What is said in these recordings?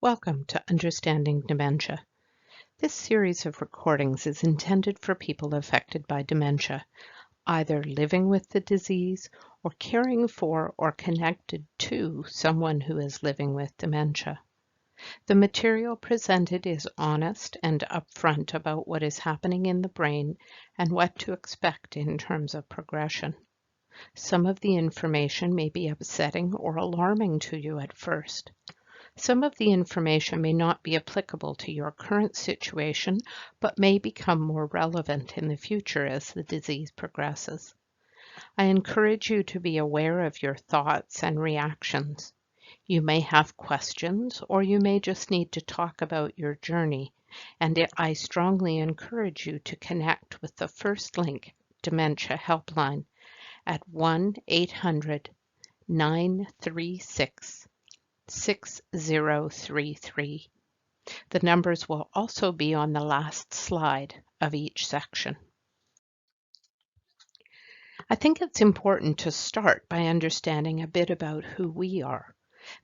Welcome to Understanding Dementia. This series of recordings is intended for people affected by dementia, either living with the disease or caring for or connected to someone who is living with dementia. The material presented is honest and upfront about what is happening in the brain and what to expect in terms of progression. Some of the information may be upsetting or alarming to you at first. Some of the information may not be applicable to your current situation, but may become more relevant in the future as the disease progresses. I encourage you to be aware of your thoughts and reactions. You may have questions, or you may just need to talk about your journey, and I strongly encourage you to connect with the First Link Dementia Helpline at 1-800-936 6033. The numbers will also be on the last slide of each section. I think it's important to start by understanding a bit about who we are.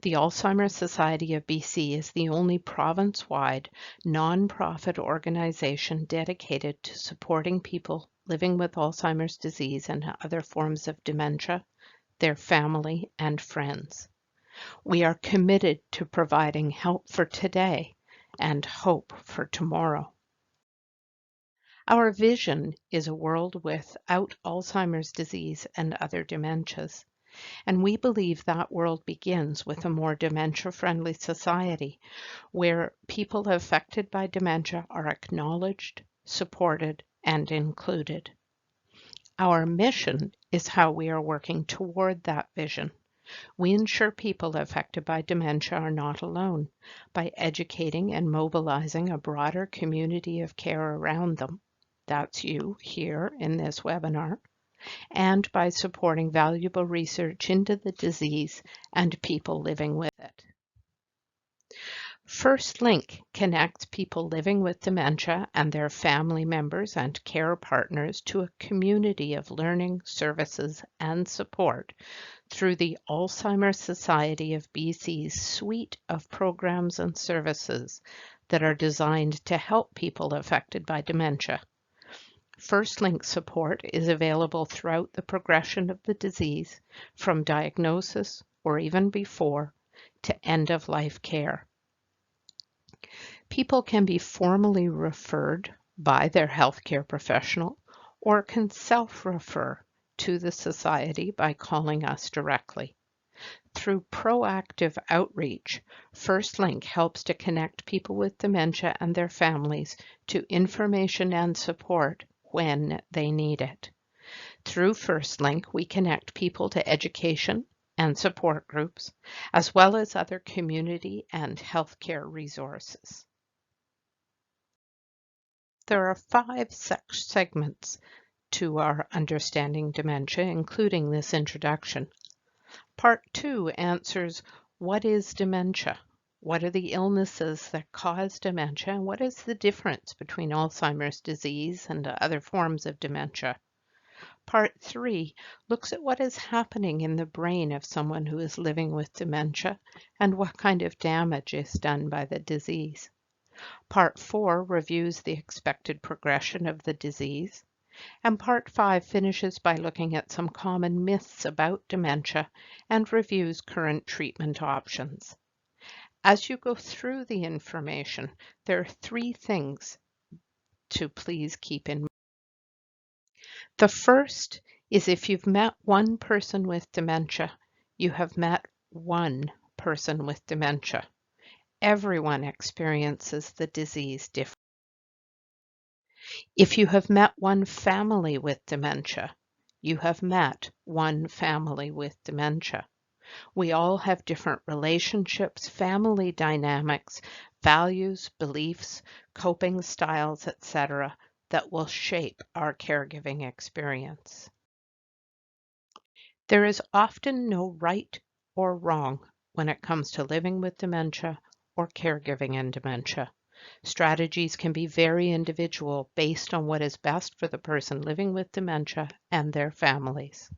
The Alzheimer Society of BC is the only province-wide, non-profit organization dedicated to supporting people living with Alzheimer's disease and other forms of dementia, their family, and friends. We are committed to providing help for today and hope for tomorrow. Our vision is a world without Alzheimer's disease and other dementias, and we believe that world begins with a more dementia-friendly society where people affected by dementia are acknowledged, supported, and included. Our mission is how we are working toward that vision. We ensure people affected by dementia are not alone by educating and mobilizing a broader community of care around them. That's you here in this webinar, and by supporting valuable research into the disease and people living with it. First Link connects people living with dementia and their family members and care partners to a community of learning, services, and support through the Alzheimer's Society of BC's suite of programs and services that are designed to help people affected by dementia. First Link support is available throughout the progression of the disease, from diagnosis or even before to end-of-life care. People can be formally referred by their healthcare professional or can self-refer to the Society by calling us directly. Through proactive outreach, First Link helps to connect people with dementia and their families to information and support when they need it. Through First Link, we connect people to education and support groups, as well as other community and healthcare resources. There are 5 segments to our Understanding Dementia, including this introduction. Part 2 answers, what is dementia? What are the illnesses that cause dementia? And what is the difference between Alzheimer's disease and other forms of dementia? Part 3 looks at what is happening in the brain of someone who is living with dementia and what kind of damage is done by the disease. Part 4 reviews the expected progression of the disease. And Part 5 finishes by looking at some common myths about dementia and reviews current treatment options. As you go through the information, there are 3 things to please keep in mind. The first is if you've met one person with dementia, you have met one person with dementia. Everyone experiences the disease differently. If you have met one family with dementia, you have met one family with dementia. We all have different relationships, family dynamics, values, beliefs, coping styles, etc., that will shape our caregiving experience. There is often no right or wrong when it comes to living with dementia or caregiving in dementia. Strategies can be very individual based on what is best for the person living with dementia and their families.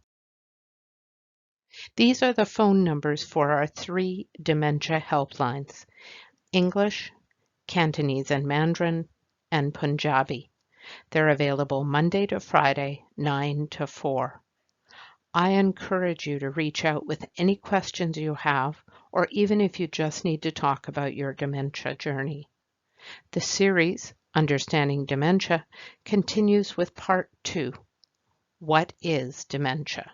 These are the phone numbers for our 3 dementia helplines. English, Cantonese and Mandarin, and Punjabi. They're available Monday to Friday, 9 to 4. I encourage you to reach out with any questions you have, or even if you just need to talk about your dementia journey. The series, Understanding Dementia, continues with Part 2. What is dementia?